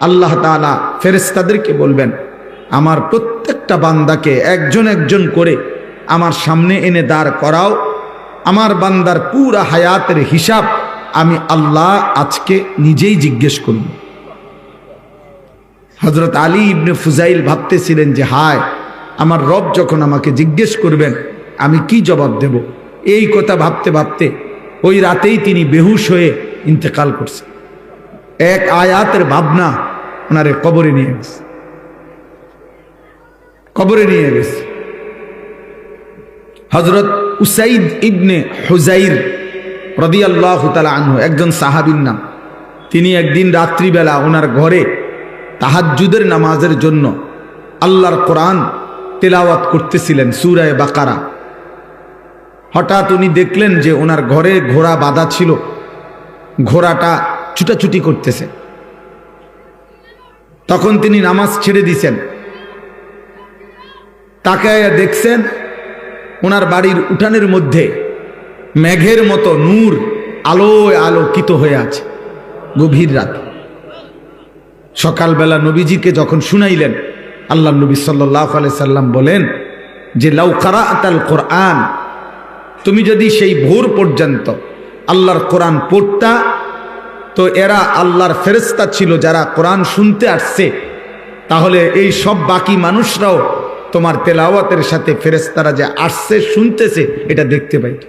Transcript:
আল্লাহ তাআলা ফেরেশতাদেরকে বলবেন, আমার প্রত্যেকটা বান্দাকে একজন একজন করে আমার সামনে এনে দাঁড় করাও, আমার বান্দার পুরা হায়াতের হিসাব আমি আল্লাহ আজকে নিজেই জিজ্ঞেস করব। হযরত আলী ইবনে ফুজাইল ভাবতেছিলেন যে হায়, আমার রব যখন আমাকে জিজ্ঞেস করবেন আমি কি জবাব দেব। এই কথা ভাবতে ভাবতে ওই রাতেই তিনি বেহুশ হয়ে ইন্তেকাল করছেন। এক আয়াতের ভাবনা ওনারে কবরে নিয়ে গেছে, কবরে নিয়ে গেছে। হযরত উসাইদ ইবনে হুজাইর রাদিয়াল্লাহু তাআলা আনহু একজন সাহাবীর নাম। তিনি একদিন রাত্রিবেলা ওনার ঘরে তাহাজ্জুদের নামাজের জন্য আল্লাহর কোরআন তেলাওয়াত করতেছিলেন, সূরা বাকারা। হঠাৎ উনি দেখলেন যে ওনার ঘরে ঘোড়া বাঁধা ছিল, ঘোড়াটা ছুটাছুটি করতেছে। তখন তিনি নামাজ ছেড়ে দিয়েছেন, তাকায়া দেখছেন ওনার বাড়ির উঠানের মধ্যে মেঘের মতো নূর আলোয় আলোকিত হয়ে আছে। গভীর রাত, সকালবেলা নবীজিকে যখন শুনাইলেন, আল্লাহ নবী সাল্লাল্লাহু আলাইহি সাল্লাম বলেন যে লাউ কারাআতাল কোরআন, তুমি যদি সেই ভোর পর্যন্ত আল্লাহর কোরআন পড়তা, তো এরা আল্লাহর ফেরেশতা ছিল যারা কোরআন শুনতে আসছে, তাহলে এই সব বাকি মানুষরাও তোমার তেলাওয়াতের সাথে ফেরেশতারা যে আসছে শুনতেছে এটা দেখতে পাইত।